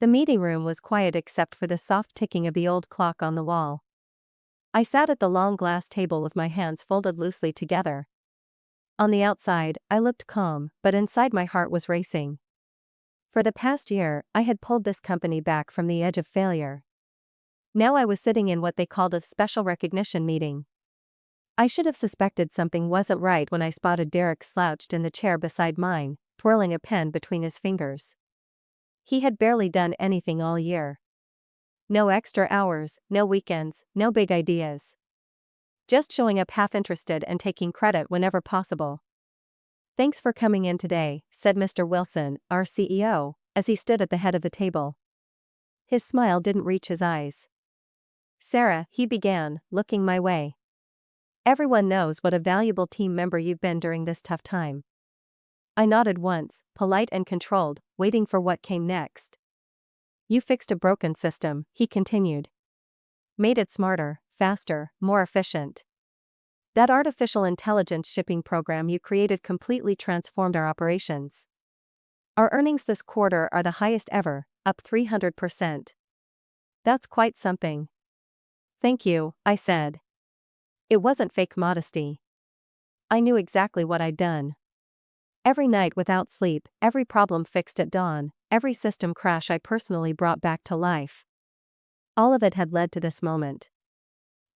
The meeting room was quiet except for the soft ticking of the old clock on the wall. I sat at the long glass table with my hands folded loosely together. On the outside, I looked calm, but inside my heart was racing. For the past year, I had pulled this company back from the edge of failure. Now I was sitting in what they called a special recognition meeting. I should have suspected something wasn't right when I spotted Derek slouched in the chair beside mine, twirling a pen between his fingers. He had barely done anything all year. No extra hours, no weekends, no big ideas. Just showing up half-interested and taking credit whenever possible. "Thanks for coming in today," said Mr. Wilson, our CEO, as he stood at the head of the table. His smile didn't reach his eyes. "Sarah," he began, looking my way. "Everyone knows what a valuable team member you've been during this tough time." I nodded once, polite and controlled, waiting for what came next. "You fixed a broken system," he continued. "Made it smarter, faster, more efficient. That artificial intelligence shipping program you created completely transformed our operations. Our earnings this quarter are the highest ever, up 300%. That's quite something." "Thank you," I said. It wasn't fake modesty. I knew exactly what I'd done. Every night without sleep, every problem fixed at dawn, every system crash I personally brought back to life. All of it had led to this moment.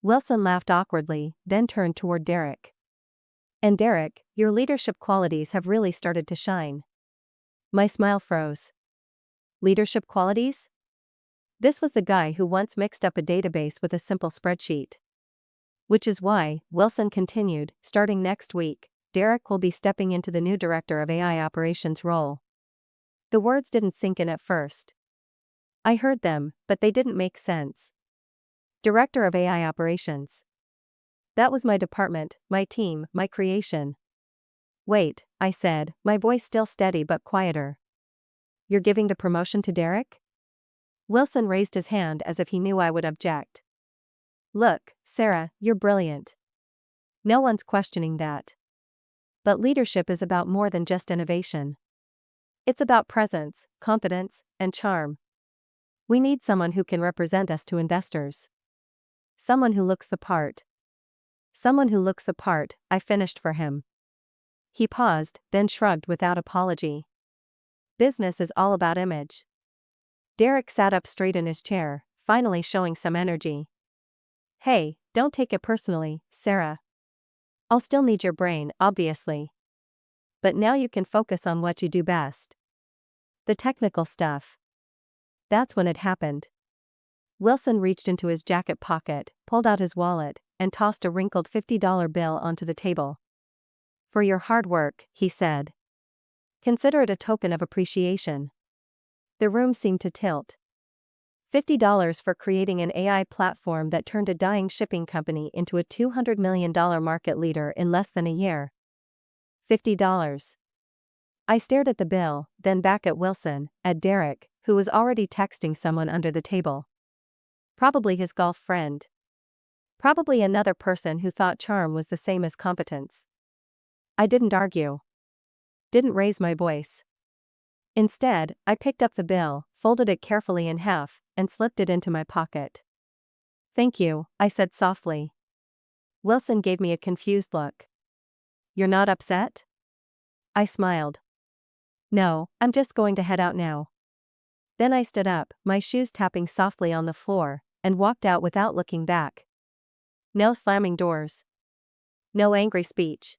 Wilson laughed awkwardly, then turned toward Derek. "And Derek, your leadership qualities have really started to shine." My smile froze. Leadership qualities? This was the guy who once mixed up a database with a simple spreadsheet. "Which is why," Wilson continued, "starting next week, Derek will be stepping into the new Director of AI Operations role." The words didn't sink in at first. I heard them, but they didn't make sense. Director of AI Operations. That was my department, my team, my creation. "Wait," I said, my voice still steady but quieter. "You're giving the promotion to Derek?" Wilson raised his hand as if he knew I would object. "Look, Sarah, you're brilliant. No one's questioning that. But leadership is about more than just innovation. It's about presence, confidence, and charm. We need someone who can represent us to investors. Someone who looks the part." "Someone who looks the part," I finished for him. He paused, then shrugged without apology. "Business is all about image." Derek sat up straight in his chair, finally showing some energy. "Hey, don't take it personally, Sarah. I'll still need your brain, obviously. But now you can focus on what you do best. The technical stuff." That's when it happened. Wilson reached into his jacket pocket, pulled out his wallet, and tossed a wrinkled $50 bill onto the table. "For your hard work," he said. "Consider it a token of appreciation." The room seemed to tilt. $50 for creating an AI platform that turned a dying shipping company into a $200 million market leader in less than a year. $50. I stared at the bill, then back at Wilson, at Derek, who was already texting someone under the table. Probably his golf friend. Probably another person who thought charm was the same as competence. I didn't argue. Didn't raise my voice. Instead, I picked up the bill, folded it carefully in half, and slipped it into my pocket. "Thank you," I said softly. Wilson gave me a confused look. "You're not upset?" I smiled. "No, I'm just going to head out now." Then I stood up, my shoes tapping softly on the floor, and walked out without looking back. No slamming doors. No angry speech.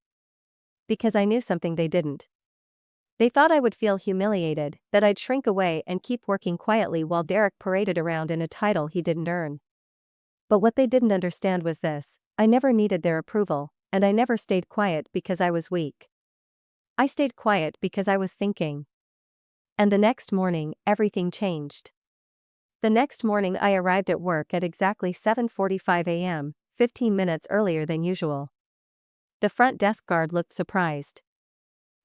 Because I knew something they didn't. They thought I would feel humiliated, that I'd shrink away and keep working quietly while Derek paraded around in a title he didn't earn. But what they didn't understand was this: I never needed their approval, and I never stayed quiet because I was weak. I stayed quiet because I was thinking. And the next morning, everything changed. The next morning I arrived at work at exactly 7:45 a.m., 15 minutes earlier than usual. The front desk guard looked surprised.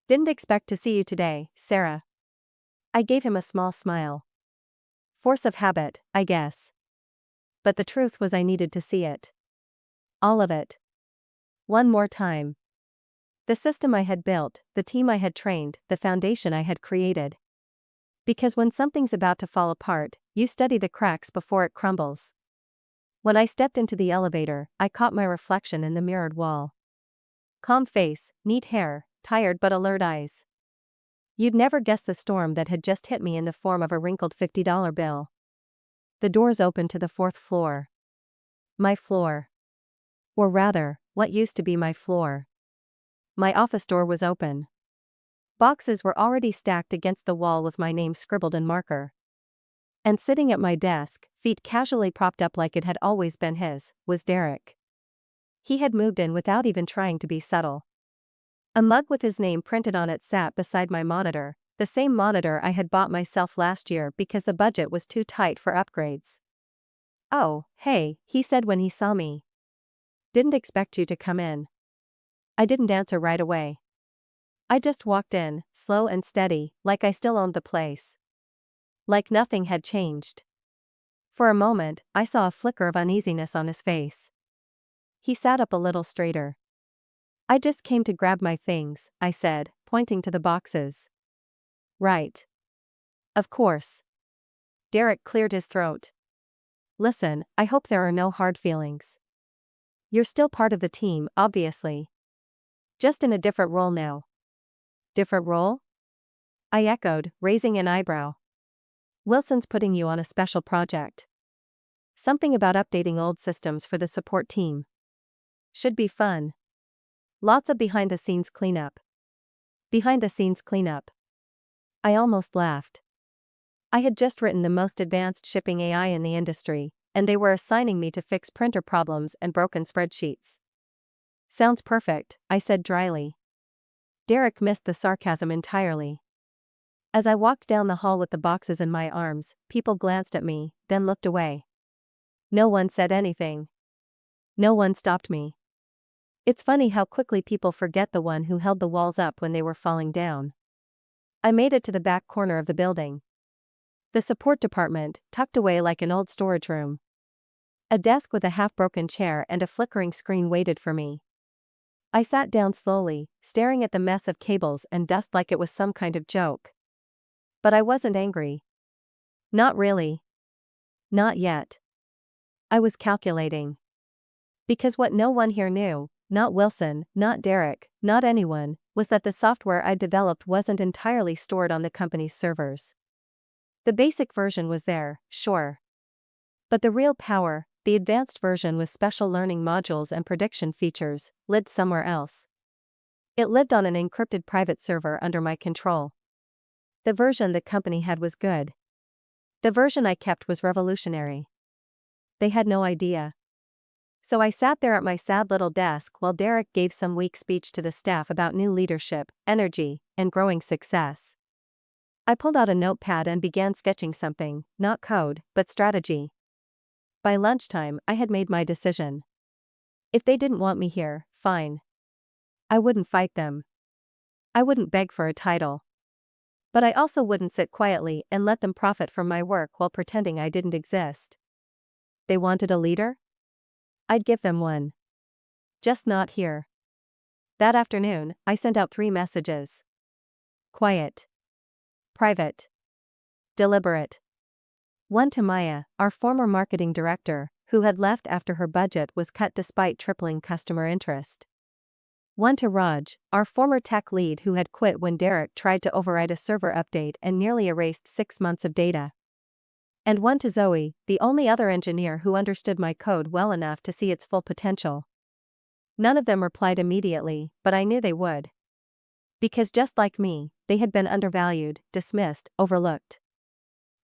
"Didn't expect to see you today, Sarah." I gave him a small smile. Force of habit, I guess. But the truth was I needed to see it. All of it. One more time. The system I had built, the team I had trained, the foundation I had created. Because when something's about to fall apart, you study the cracks before it crumbles. When I stepped into the elevator, I caught my reflection in the mirrored wall. Calm face, neat hair, tired but alert eyes. You'd never guess the storm that had just hit me in the form of a wrinkled $50 bill. The doors opened to the 4th floor. My floor. Or rather, what used to be my floor. My office door was open. Boxes were already stacked against the wall with my name scribbled in marker. And sitting at my desk, feet casually propped up like it had always been his, was Derek. He had moved in without even trying to be subtle. A mug with his name printed on it sat beside my monitor, the same monitor I had bought myself last year because the budget was too tight for upgrades. "Oh, hey," he said when he saw me. "Didn't expect you to come in." I didn't answer right away. I just walked in, slow and steady, like I still owned the place. Like nothing had changed. For a moment, I saw a flicker of uneasiness on his face. He sat up a little straighter. "I just came to grab my things," I said, pointing to the boxes. "Right. Of course." Derek cleared his throat. "Listen, I hope there are no hard feelings. You're still part of the team, obviously. Just in a different role now." "Different role?" I echoed, raising an eyebrow. "Wilson's putting you on a special project. Something about updating old systems for the support team. Should be fun. Lots of behind-the-scenes cleanup." Behind-the-scenes cleanup. I almost laughed. I had just written the most advanced shipping AI in the industry, and they were assigning me to fix printer problems and broken spreadsheets. "Sounds perfect," I said dryly. Derek missed the sarcasm entirely. As I walked down the hall with the boxes in my arms, people glanced at me, then looked away. No one said anything. No one stopped me. It's funny how quickly people forget the one who held the walls up when they were falling down. I made it to the back corner of the building. The support department, tucked away like an old storage room. A desk with a half-broken chair and a flickering screen waited for me. I sat down slowly, staring at the mess of cables and dust like it was some kind of joke. But I wasn't angry. Not really. Not yet. I was calculating. Because what no one here knew, not Wilson, not Derek, not anyone, was that the software I developed wasn't entirely stored on the company's servers. The basic version was there, sure. But the real power, the advanced version with special learning modules and prediction features, lived somewhere else. It lived on an encrypted private server under my control. The version the company had was good. The version I kept was revolutionary. They had no idea. So I sat there at my sad little desk while Derek gave some weak speech to the staff about new leadership, energy, and growing success. I pulled out a notepad and began sketching something, not code, but strategy. By lunchtime, I had made my decision. If they didn't want me here, fine. I wouldn't fight them. I wouldn't beg for a title. But I also wouldn't sit quietly and let them profit from my work while pretending I didn't exist. They wanted a leader? I'd give them one. Just not here. That afternoon, I sent out 3 messages. Quiet. Private. Deliberate. One to Maya, our former marketing director, who had left after her budget was cut despite tripling customer interest. One to Raj, our former tech lead who had quit when Derek tried to override a server update and nearly erased 6 months of data. And one to Zoe, the only other engineer who understood my code well enough to see its full potential. None of them replied immediately, but I knew they would. Because just like me, they had been undervalued, dismissed, overlooked.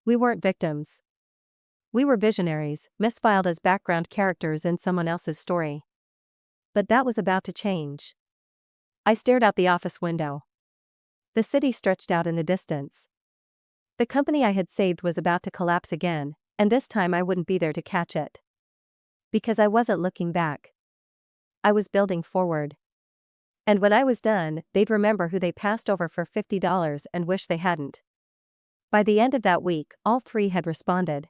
We weren't victims. We were visionaries, misfiled as background characters in someone else's story. But that was about to change. I stared out the office window. The city stretched out in the distance. The company I had saved was about to collapse again, and this time I wouldn't be there to catch it. Because I wasn't looking back. I was building forward. And when I was done, they'd remember who they passed over for $50 and wish they hadn't. By the end of that week, all 3 had responded.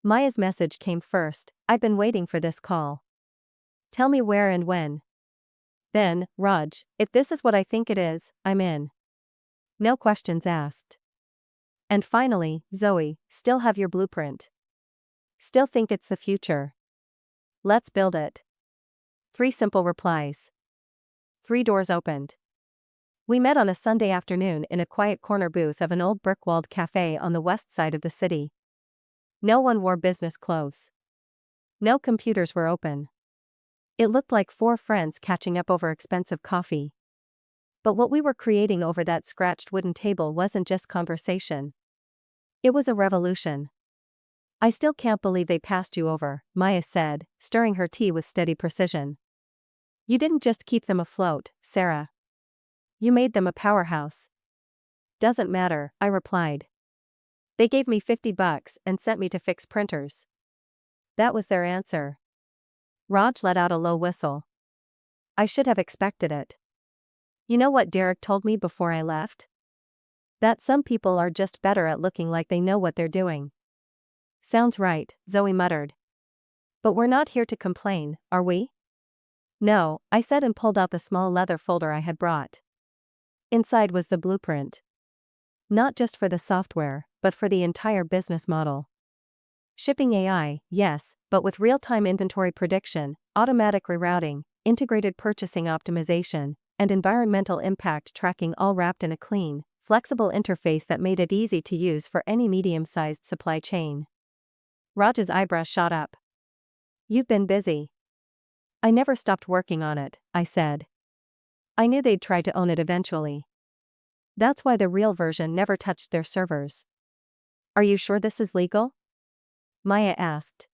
Maya's message came first. "I've been waiting for this call. Tell me where and when." Then, "Raj, if this is what I think it is, I'm in. No questions asked." And finally, Zoe, still have your blueprint? Still think it's the future? Let's build it. 3 simple replies. 3 doors opened. We met on a Sunday afternoon in a quiet corner booth of an old brick-walled cafe on the west side of the city. No one wore business clothes. No computers were open. It looked like 4 friends catching up over expensive coffee. But what we were creating over that scratched wooden table wasn't just conversation. It was a revolution. I still can't believe they passed you over, Maya said, stirring her tea with steady precision. You didn't just keep them afloat, Sarah. You made them a powerhouse. Doesn't matter, I replied. They gave me $50 and sent me to fix printers. That was their answer. Raj let out a low whistle. I should have expected it. You know what Derek told me before I left? That some people are just better at looking like they know what they're doing. Sounds right, Zoe muttered. But we're not here to complain, are we? No, I said and pulled out the small leather folder I had brought. Inside was the blueprint. Not just for the software, but for the entire business model. Shipping AI, yes, but with real-time inventory prediction, automatic rerouting, integrated purchasing optimization, and environmental impact tracking, all wrapped in a clean, flexible interface that made it easy to use for any medium-sized supply chain. Raj's eyebrows shot up. You've been busy. I never stopped working on it, I said. I knew they'd try to own it eventually. That's why the real version never touched their servers. Are you sure this is legal? Maya asked.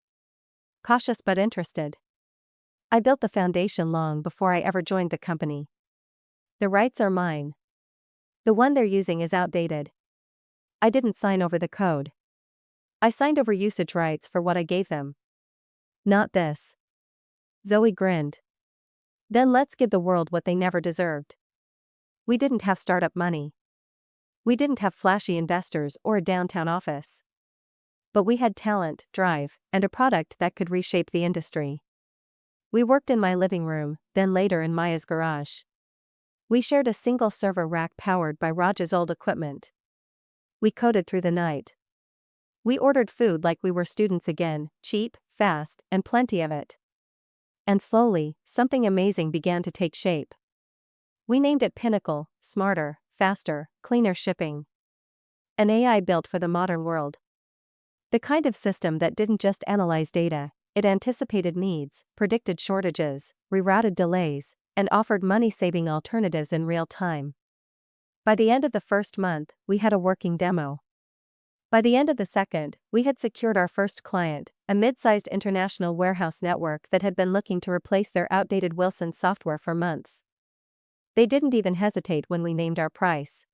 Cautious but interested. I built the foundation long before I ever joined the company. The rights are mine. The one they're using is outdated. I didn't sign over the code. I signed over usage rights for what I gave them. Not this. Zoe grinned. Then let's give the world what they never deserved. We didn't have startup money. We didn't have flashy investors or a downtown office. But we had talent, drive, and a product that could reshape the industry. We worked in my living room, then later in Maya's garage. We shared a single server rack powered by Raj's old equipment. We coded through the night. We ordered food like we were students again, cheap, fast, and plenty of it. And slowly, something amazing began to take shape. We named it Pinnacle, smarter, faster, cleaner shipping. An AI built for the modern world. The kind of system that didn't just analyze data, it anticipated needs, predicted shortages, rerouted delays, and offered money-saving alternatives in real time. By the end of the first month, we had a working demo. By the end of the second, we had secured our first client, a mid-sized international warehouse network that had been looking to replace their outdated Wilson software for months. They didn't even hesitate when we named our price.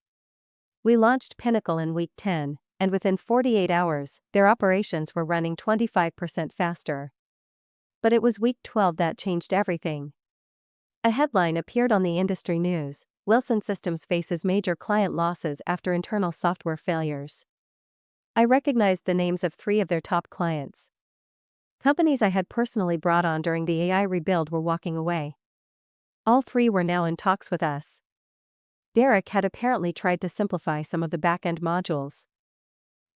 We launched Pinnacle in week 10, and within 48 hours, their operations were running 25% faster. But it was week 12 that changed everything. A headline appeared on the industry news: Wilson Systems faces major client losses after internal software failures. I recognized the names of 3 of their top clients. Companies I had personally brought on during the AI rebuild were walking away. All 3 were now in talks with us. Derek had apparently tried to simplify some of the back-end modules.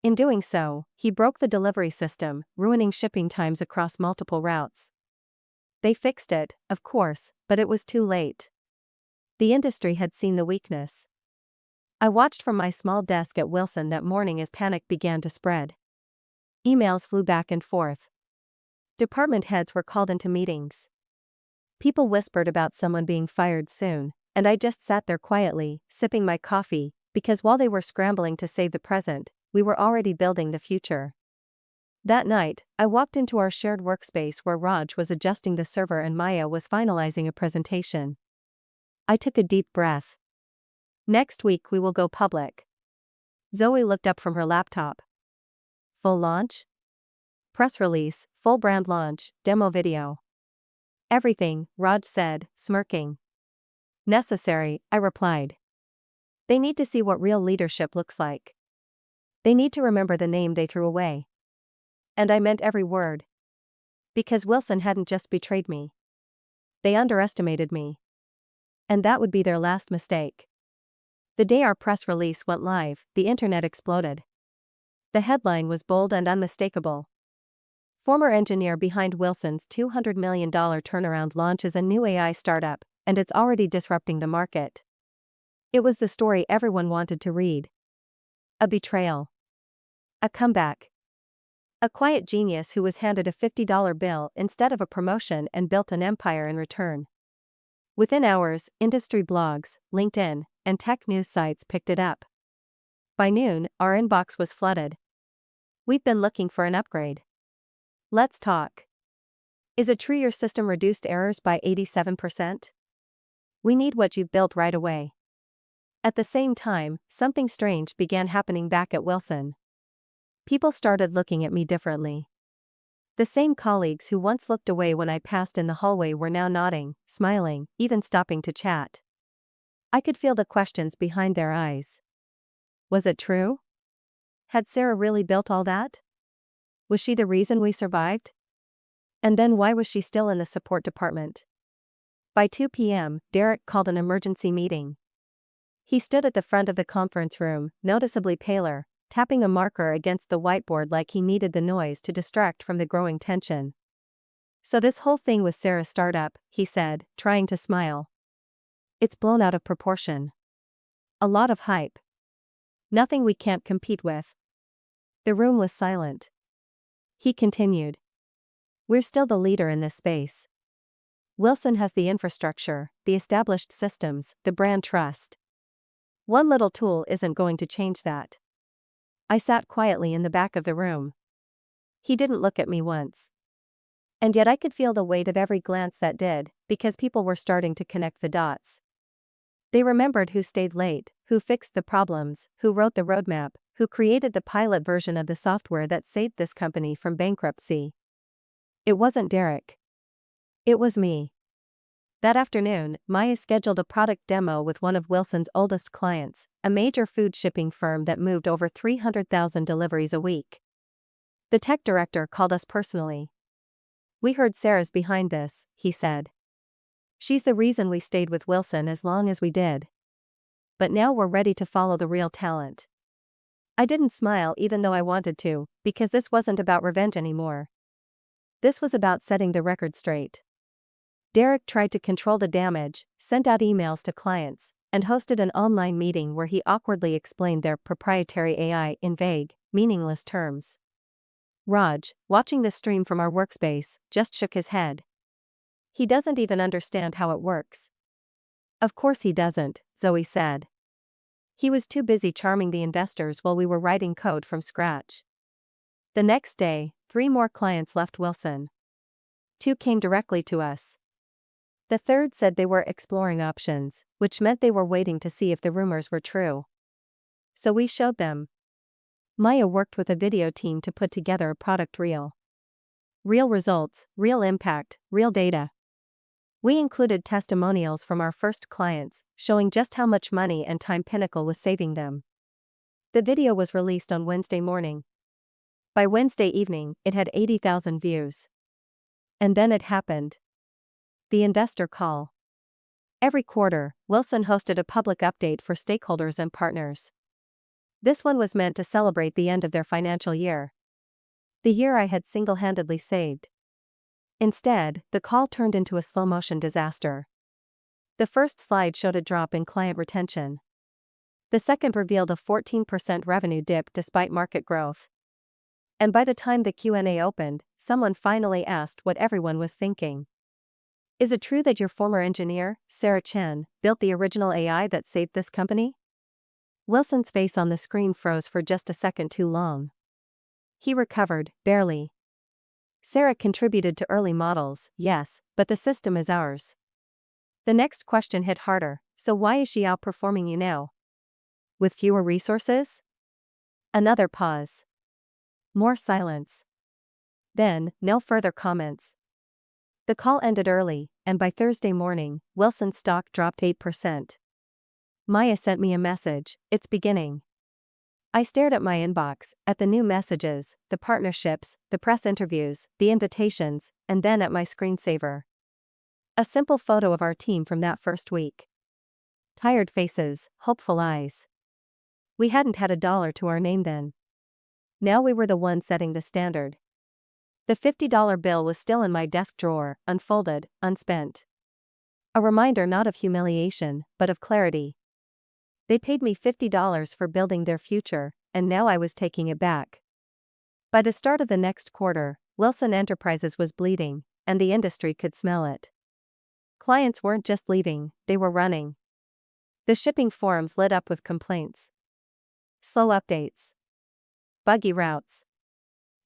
In doing so, he broke the delivery system, ruining shipping times across multiple routes. They fixed it, of course, but it was too late. The industry had seen the weakness. I watched from my small desk at Wilson that morning as panic began to spread. Emails flew back and forth. Department heads were called into meetings. People whispered about someone being fired soon, and I just sat there quietly, sipping my coffee, because while they were scrambling to save the present, we were already building the future. That night, I walked into our shared workspace where Raj was adjusting the server and Maya was finalizing a presentation. I took a deep breath. Next week we will go public. Zoe looked up from her laptop. Full launch? Press release, full brand launch, demo video. Everything, Raj said, smirking. Necessary, I replied. They need to see what real leadership looks like. They need to remember the name they threw away. And I meant every word. Because Wilson hadn't just betrayed me. They underestimated me. And that would be their last mistake. The day our press release went live, the internet exploded. The headline was bold and unmistakable. Former engineer behind Wilson's $200 million turnaround launches a new AI startup, and it's already disrupting the market. It was the story everyone wanted to read. A betrayal. A comeback. A quiet genius who was handed a $50 bill instead of a promotion and built an empire in return. Within hours, industry blogs, LinkedIn, and tech news sites picked it up. By noon, our inbox was flooded. We've been looking for an upgrade. Let's talk. Is it true your system reduced errors by 87%? We need what you've built right away. At the same time, something strange began happening back at Wilson. People started looking at me differently. The same colleagues who once looked away when I passed in the hallway were now nodding, smiling, even stopping to chat. I could feel the questions behind their eyes. Was it true? Had Sarah really built all that? Was she the reason we survived? And then why was she still in the support department? By 2 p.m., Derek called an emergency meeting. He stood at the front of the conference room, noticeably paler, tapping a marker against the whiteboard like he needed the noise to distract from the growing tension. So this whole thing with Sarah's startup, he said, trying to smile. It's blown out of proportion. A lot of hype. Nothing we can't compete with. The room was silent. He continued. We're still the leader in this space. Wilson has the infrastructure, the established systems, the brand trust. One little tool isn't going to change that. I sat quietly in the back of the room. He didn't look at me once. And yet I could feel the weight of every glance that did, because people were starting to connect the dots. They remembered who stayed late, who fixed the problems, who wrote the roadmap, who created the pilot version of the software that saved this company from bankruptcy. It wasn't Derek. It was me. That afternoon, Maya scheduled a product demo with one of Wilson's oldest clients, a major food shipping firm that moved over 300,000 deliveries a week. The tech director called us personally. We heard Sarah's behind this, he said. She's the reason we stayed with Wilson as long as we did. But now we're ready to follow the real talent. I didn't smile even though I wanted to, because this wasn't about revenge anymore. This was about setting the record straight. Derek tried to control the damage, sent out emails to clients, and hosted an online meeting where he awkwardly explained their proprietary AI in vague, meaningless terms. Raj, watching the stream from our workspace, just shook his head. He doesn't even understand how it works. Of course he doesn't, Zoe said. He was too busy charming the investors while we were writing code from scratch. The next day, 3 more clients left Wilson. 2 came directly to us. The third said they were exploring options, which meant they were waiting to see if the rumors were true. So we showed them. Maya worked with a video team to put together a product reel. Real results, real impact, real data. We included testimonials from our first clients, showing just how much money and time Pinnacle was saving them. The video was released on Wednesday morning. By Wednesday evening, it had 80,000 views. And then it happened. The investor call. Every quarter, Wilson hosted a public update for stakeholders and partners. This one was meant to celebrate the end of their financial year. The year I had single-handedly saved. Instead, the call turned into a slow-motion disaster. The first slide showed a drop in client retention. The second revealed a 14% revenue dip despite market growth. And by the time the Q&A opened, someone finally asked what everyone was thinking. Is it true that your former engineer, Sarah Chen, built the original AI that saved this company? Wilson's face on the screen froze for just a second too long. He recovered, barely. Sarah contributed to early models, yes, but the system is ours. The next question hit harder, so why is she outperforming you now? With fewer resources? Another pause. More silence. Then, no further comments. The call ended early, and by Thursday morning, Wilson's stock dropped 8%. Maya sent me a message, it's beginning. I stared at my inbox, at the new messages, the partnerships, the press interviews, the invitations, and then at my screensaver. A simple photo of our team from that first week. Tired faces, hopeful eyes. We hadn't had $1 to our name then. Now we were the ones setting the standard. The $50 bill was still in my desk drawer, unfolded, unspent. A reminder not of humiliation, but of clarity. They paid me $50 for building their future, and now I was taking it back. By the start of the next quarter, Wilson Enterprises was bleeding, and the industry could smell it. Clients weren't just leaving, they were running. The shipping forums lit up with complaints. Slow updates. Buggy routes.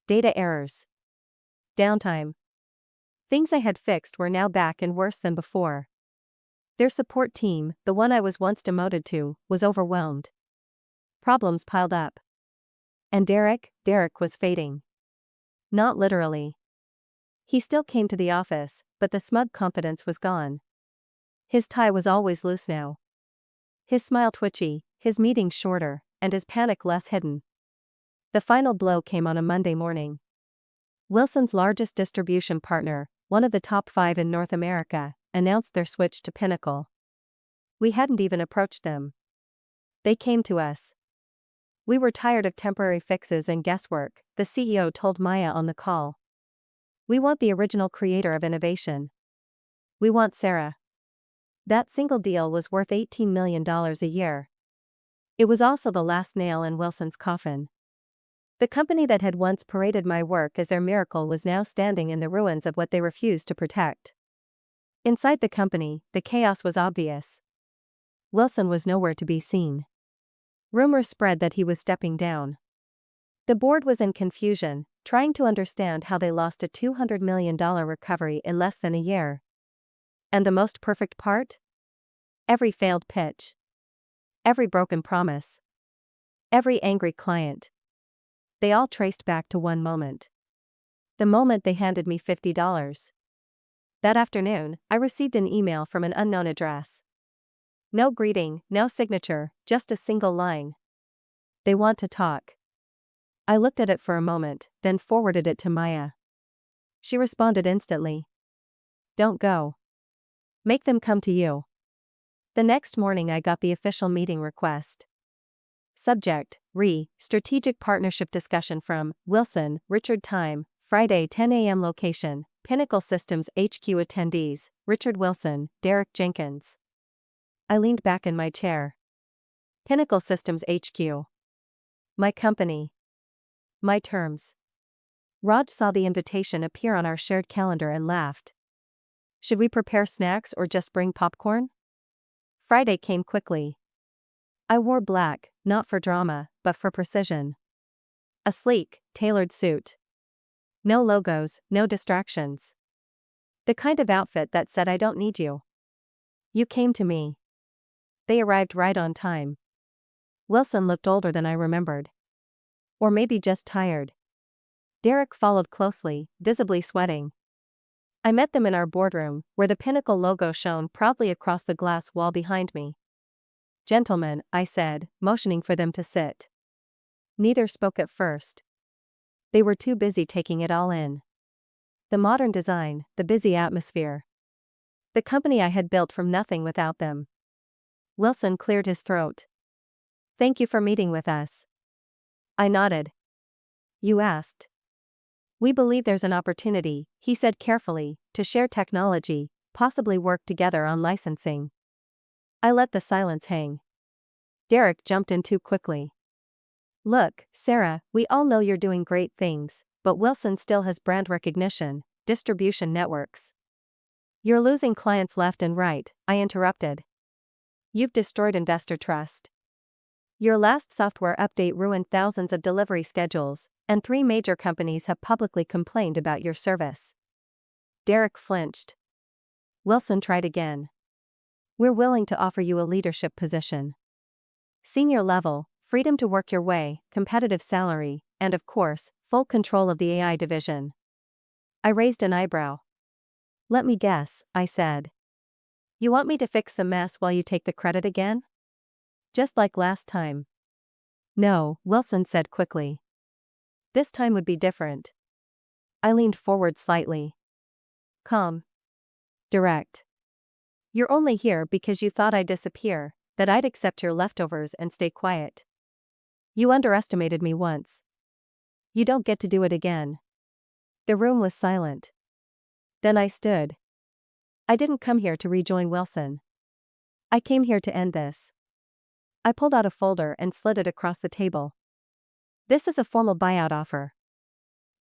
Data errors. Downtime. Things I had fixed were now back and worse than before. Their support team, the one I was once demoted to, was overwhelmed. Problems piled up. And Derek was fading. Not literally. He still came to the office, but the smug confidence was gone. His tie was always loose now. His smile twitchy, his meetings shorter, and his panic less hidden. The final blow came on a Monday morning. Wilson's largest distribution partner, one of the top 5 in North America, announced their switch to Pinnacle. We hadn't even approached them. They came to us. We were tired of temporary fixes and guesswork, the CEO told Maya on the call. We want the original creator of innovation. We want Sarah. That single deal was worth $18 million a year. It was also the last nail in Wilson's coffin. The company that had once paraded my work as their miracle was now standing in the ruins of what they refused to protect. Inside the company, the chaos was obvious. Wilson was nowhere to be seen. Rumors spread that he was stepping down. The board was in confusion, trying to understand how they lost a $200 million recovery in less than a year. And the most perfect part? Every failed pitch. Every broken promise. Every angry client. They all traced back to one moment. The moment they handed me $50. That afternoon, I received an email from an unknown address. No greeting, no signature, just a single line. They want to talk. I looked at it for a moment, then forwarded it to Maya. She responded instantly. Don't go. Make them come to you. The next morning I got the official meeting request. Subject, Strategic Partnership Discussion from Wilson, Richard. Time, Friday 10 a.m. Location, Pinnacle Systems HQ. Attendees, Richard Wilson, Derek Jenkins. I leaned back in my chair. Pinnacle Systems HQ. My company. My terms. Raj saw the invitation appear on our shared calendar and laughed. Should we prepare snacks or just bring popcorn? Friday came quickly. I wore black, not for drama, but for precision. A sleek, tailored suit. No logos, no distractions. The kind of outfit that said I don't need you. You came to me. They arrived right on time. Wilson looked older than I remembered. Or maybe just tired. Derek followed closely, visibly sweating. I met them in our boardroom, where the Pinnacle logo shone proudly across the glass wall behind me. Gentlemen, I said, motioning for them to sit. Neither spoke at first. They were too busy taking it all in. The modern design, the busy atmosphere. The company I had built from nothing without them. Wilson cleared his throat. Thank you for meeting with us. I nodded. You asked. We believe there's an opportunity, he said carefully, to share technology, possibly work together on licensing. I let the silence hang. Derek jumped in too quickly. Look, Sarah, we all know you're doing great things, but Wilson still has brand recognition, distribution networks. You're losing clients left and right, I interrupted. You've destroyed investor trust. Your last software update ruined thousands of delivery schedules, and 3 major companies have publicly complained about your service. Derek flinched. Wilson tried again. We're willing to offer you a leadership position. Senior level, freedom to work your way, competitive salary, and of course, full control of the AI division. I raised an eyebrow. Let me guess, I said. You want me to fix the mess while you take the credit again? Just like last time. No, Wilson said quickly. This time would be different. I leaned forward slightly. Calm. Direct. You're only here because you thought I'd disappear, that I'd accept your leftovers and stay quiet. You underestimated me once. You don't get to do it again. The room was silent. Then I stood. I didn't come here to rejoin Wilson. I came here to end this. I pulled out a folder and slid it across the table. This is a formal buyout offer.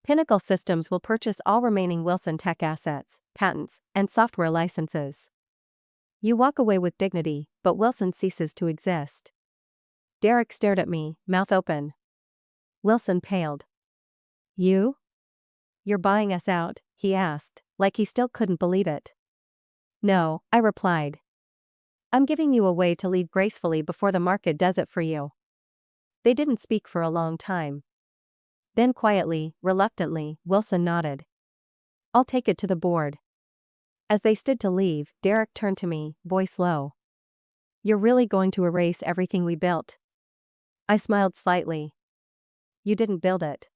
Pinnacle Systems will purchase all remaining Wilson Tech assets, patents, and software licenses. You walk away with dignity, but Wilson ceases to exist. Derek stared at me, mouth open. Wilson paled. You? You're buying us out? He asked, like he still couldn't believe it. No, I replied. I'm giving you a way to leave gracefully before the market does it for you. They didn't speak for a long time. Then quietly, reluctantly, Wilson nodded. I'll take it to the board. As they stood to leave, Derek turned to me, voice low. You're really going to erase everything we built? I smiled slightly. You didn't build it.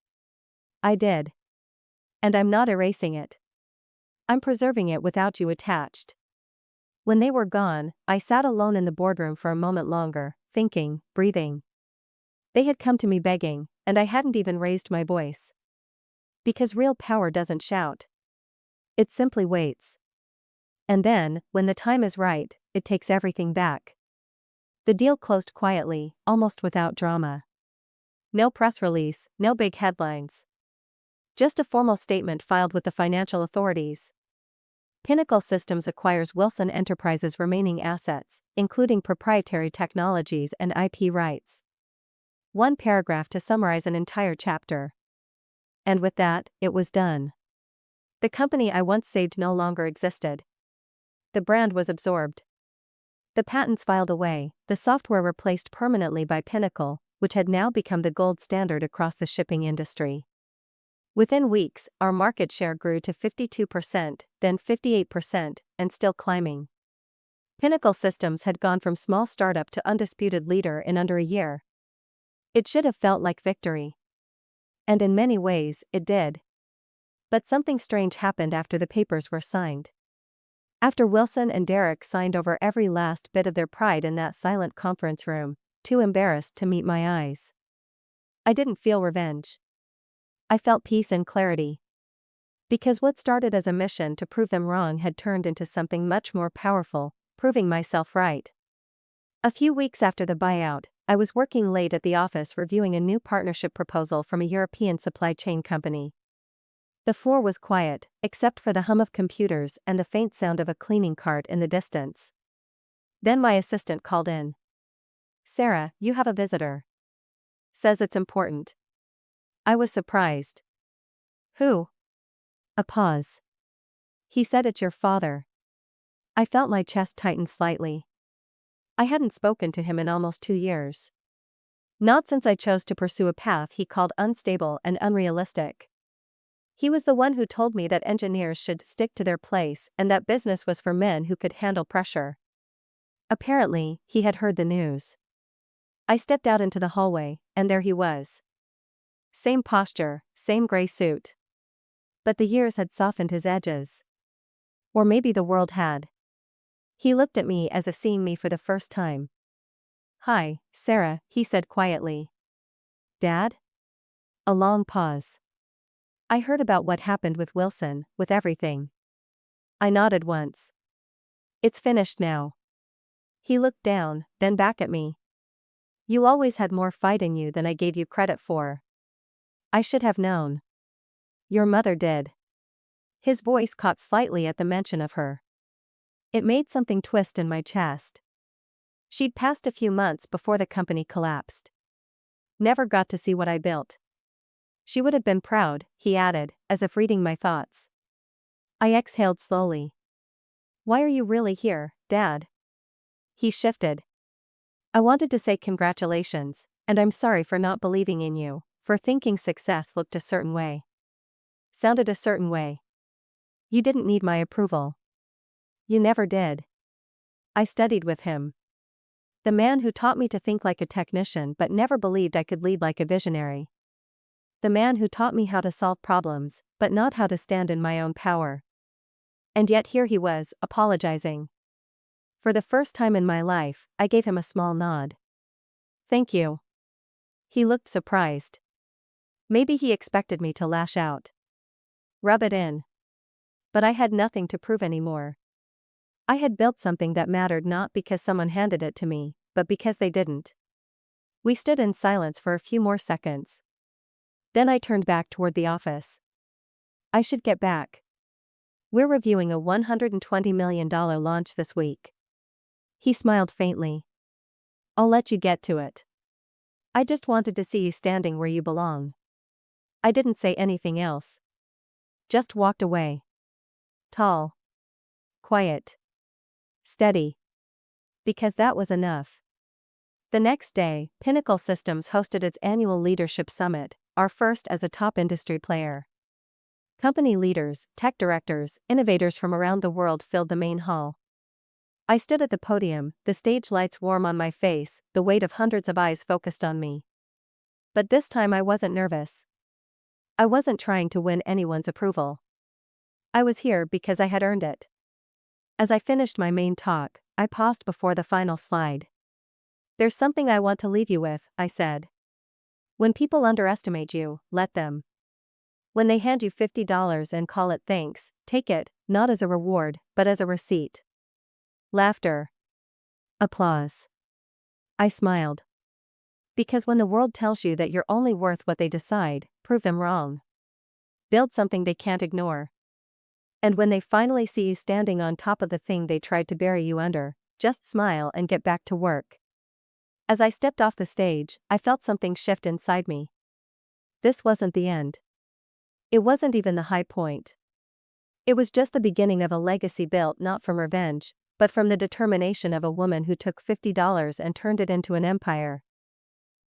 I did. And I'm not erasing it. I'm preserving it without you attached. When they were gone, I sat alone in the boardroom for a moment longer, thinking, breathing. They had come to me begging, and I hadn't even raised my voice. Because real power doesn't shout. It simply waits. And then, when the time is right, it takes everything back. The deal closed quietly, almost without drama. No press release, no big headlines. Just a formal statement filed with the financial authorities. Pinnacle Systems acquires Wilson Enterprises' remaining assets, including proprietary technologies and IP rights. One paragraph to summarize an entire chapter. And with that, it was done. The company I once saved no longer existed. The brand was absorbed. The patents filed away, the software replaced permanently by Pinnacle, which had now become the gold standard across the shipping industry. Within weeks, our market share grew to 52%, then 58%, and still climbing. Pinnacle Systems had gone from small startup to undisputed leader in under a year. It should have felt like victory. And in many ways, it did. But something strange happened after the papers were signed. After Wilson and Derek signed over every last bit of their pride in that silent conference room, too embarrassed to meet my eyes. I didn't feel revenge. I felt peace and clarity. Because what started as a mission to prove them wrong had turned into something much more powerful, proving myself right. A few weeks after the buyout, I was working late at the office reviewing a new partnership proposal from a European supply chain company. The floor was quiet, except for the hum of computers and the faint sound of a cleaning cart in the distance. Then my assistant called in. Sarah, you have a visitor. Says it's important. I was surprised. Who? A pause. He said it's your father. I felt my chest tighten slightly. I hadn't spoken to him in almost 2 years. Not since I chose to pursue a path he called unstable and unrealistic. He was the one who told me that engineers should stick to their place and that business was for men who could handle pressure. Apparently, he had heard the news. I stepped out into the hallway, and there he was. Same posture, same gray suit. But the years had softened his edges. Or maybe the world had. He looked at me as if seeing me for the first time. Hi, Sarah, he said quietly. Dad? A long pause. I heard about what happened with Wilson, with everything. I nodded once. It's finished now. He looked down, then back at me. You always had more fight in you than I gave you credit for. I should have known. Your mother did. His voice caught slightly at the mention of her. It made something twist in my chest. She'd passed a few months before the company collapsed. Never got to see what I built. She would have been proud, he added, as if reading my thoughts. I exhaled slowly. Why are you really here, Dad? He shifted. I wanted to say congratulations, and I'm sorry for not believing in you, for thinking success looked a certain way. Sounded a certain way. You didn't need my approval. You never did. I studied with him. The man who taught me to think like a technician but never believed I could lead like a visionary. The man who taught me how to solve problems, but not how to stand in my own power. And yet here he was, apologizing. For the first time in my life, I gave him a small nod. Thank you. He looked surprised. Maybe he expected me to lash out. Rub it in. But I had nothing to prove anymore. I had built something that mattered not because someone handed it to me, but because they didn't. We stood in silence for a few more seconds. Then I turned back toward the office. I should get back. We're reviewing a $120 million launch this week. He smiled faintly. I'll let you get to it. I just wanted to see you standing where you belong. I didn't say anything else. Just walked away. Tall. Quiet. Steady. Because that was enough. The next day, Pinnacle Systems hosted its annual leadership summit, our first as a top industry player. Company leaders, tech directors, innovators from around the world filled the main hall. I stood at the podium, the stage lights warm on my face, the weight of hundreds of eyes focused on me. But this time I wasn't nervous. I wasn't trying to win anyone's approval. I was here because I had earned it. As I finished my main talk, I paused before the final slide. There's something I want to leave you with, I said. When people underestimate you, let them. When they hand you $50 and call it thanks, take it, not as a reward, but as a receipt. Laughter. Applause. I smiled. Because when the world tells you that you're only worth what they decide, prove them wrong. Build something they can't ignore. And when they finally see you standing on top of the thing they tried to bury you under, just smile and get back to work. As I stepped off the stage, I felt something shift inside me. This wasn't the end. It wasn't even the high point. It was just the beginning of a legacy built not from revenge, but from the determination of a woman who took $50 and turned it into an empire.